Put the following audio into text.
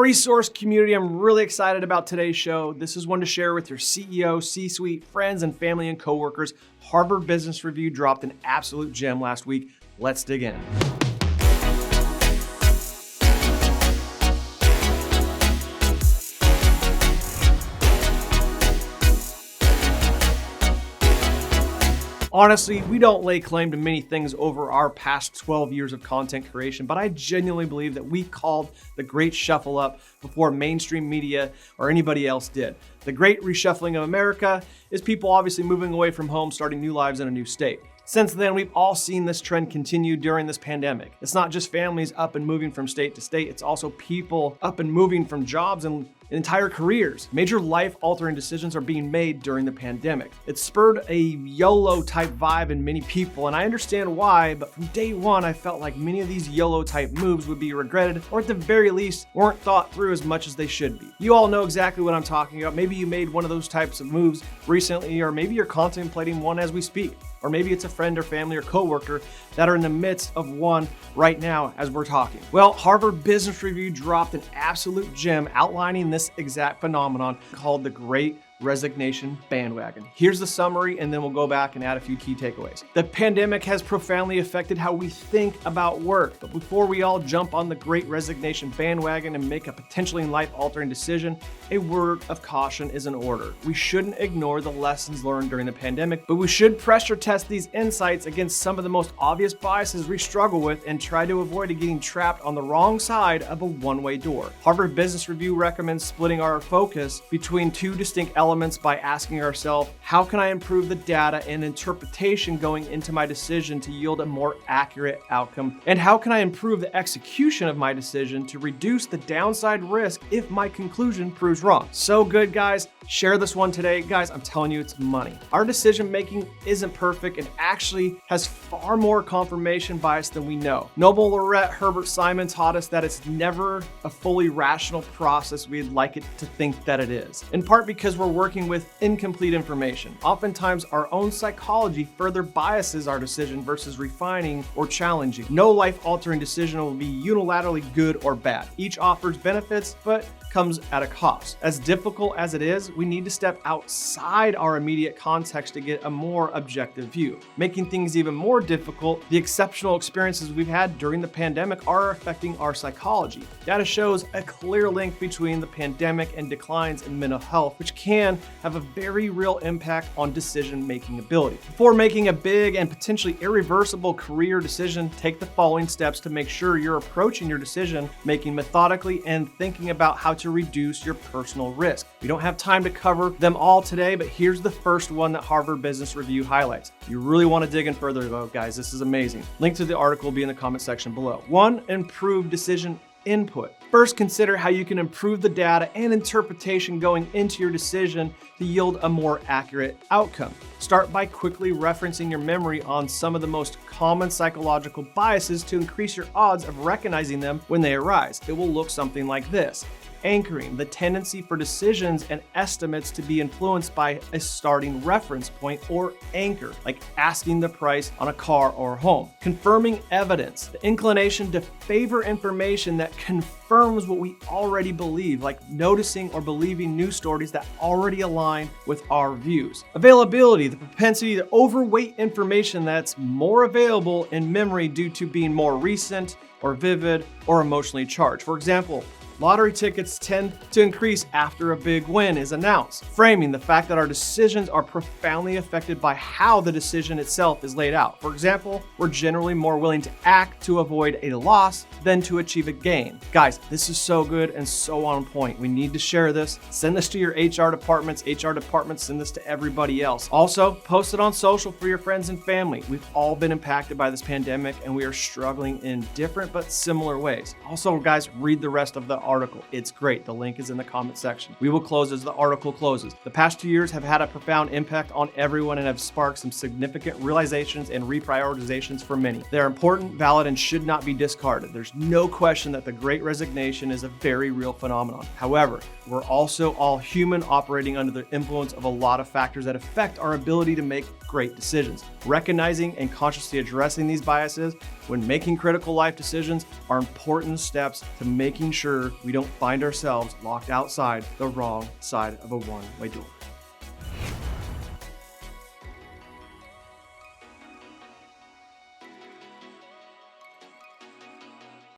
resource community, I'm really excited about today's show. This is one to share with your CEO, C-suite, friends, and family and coworkers. Harvard Business Review dropped an absolute gem last week. Let's dig in. Honestly, we don't lay claim to many things over our past 12 years of content creation, but I genuinely believe that we called the great shuffle up before mainstream media or anybody else did. The great reshuffling of America is people obviously moving away from home, starting new lives in a new state. Since then, we've all seen this trend continue during this pandemic. It's not just families up and moving from state to state, it's also people up and moving from jobs and entire careers. Major life-altering decisions are being made during the pandemic. It spurred a YOLO-type vibe in many people, and I understand why, but from day one, I felt like many of these YOLO-type moves would be regretted, or at the very least, weren't thought through as much as they should be. You all know exactly what I'm talking about. Maybe you made one of those types of moves recently, or maybe you're contemplating one as we speak. Or maybe it's a friend or family or coworker that are in the midst of one right now as we're talking. Well, Harvard Business Review dropped an absolute gem outlining this exact phenomenon called the Great Resignation Bandwagon. Here's the summary, and then we'll go back and add a few key takeaways. The pandemic has profoundly affected how we think about work, but before we all jump on the Great Resignation bandwagon and make a potentially life-altering decision, a word of caution is in order. We shouldn't ignore the lessons learned during the pandemic, but we should pressure test these insights against some of the most obvious biases we struggle with and try to avoid getting trapped on the wrong side of a one-way door. Harvard Business Review recommends splitting our focus between two distinct elements by asking ourselves, how can I improve the data and interpretation going into my decision to yield a more accurate outcome? And how can I improve the execution of my decision to reduce the downside risk if my conclusion proves wrong? So good, guys. Share this one today. Guys, I'm telling you, it's money. Our decision making isn't perfect and actually has far more confirmation bias than we know. Noble laureate Herbert Simon taught us that it's never a fully rational process we'd like it to think that it is, in part because we're working with incomplete information. Oftentimes, our own psychology further biases our decision versus refining or challenging. No life-altering decision will be unilaterally good or bad. Each offers benefits, but comes at a cost. As difficult as it is, we need to step outside our immediate context to get a more objective view. Making things even more difficult, the exceptional experiences we've had during the pandemic are affecting our psychology. Data shows a clear link between the pandemic and declines in mental health, which can have a very real impact on decision-making ability. Before making a big and potentially irreversible career decision, take the following steps to make sure you're approaching your decision-making methodically and thinking about how to reduce your personal risk. We don't have time to cover them all today, but here's the first one that Harvard Business Review highlights. You really want to dig in further though, guys. This is amazing. Link to the article will be in the comment section below. 1. Improve decision input. First, consider how you can improve the data and interpretation going into your decision to yield a more accurate outcome. Start by quickly referencing your memory on some of the most common psychological biases to increase your odds of recognizing them when they arise. It will look something like this. Anchoring, the tendency for decisions and estimates to be influenced by a starting reference point or anchor, like asking the price on a car or home. Confirming evidence, the inclination to favor information that confirms what we already believe, like noticing or believing news stories that already align with our views. Availability, the propensity to overweight information that's more available in memory due to being more recent or vivid or emotionally charged. For example, lottery tickets tend to increase after a big win is announced, framing the fact that our decisions are profoundly affected by how the decision itself is laid out. For example, we're generally more willing to act to avoid a loss than to achieve a gain. Guys, this is so good and so on point. We need to share this. Send this to your HR departments. HR departments send this to everybody else. Also, post it on social for your friends and family. We've all been impacted by this pandemic and we are struggling in different but similar ways. Also, guys, read the rest of the article. It's great. The link is in the comment section. We will close as the article closes. The past 2 years have had a profound impact on everyone and have sparked some significant realizations and reprioritizations for many. They're important, valid, and should not be discarded. There's no question that the Great Resignation is a very real phenomenon. However, we're also all human operating under the influence of a lot of factors that affect our ability to make great decisions. Recognizing and consciously addressing these biases when making critical life decisions are important steps to making sure we don't find ourselves locked outside the wrong side of a one-way door.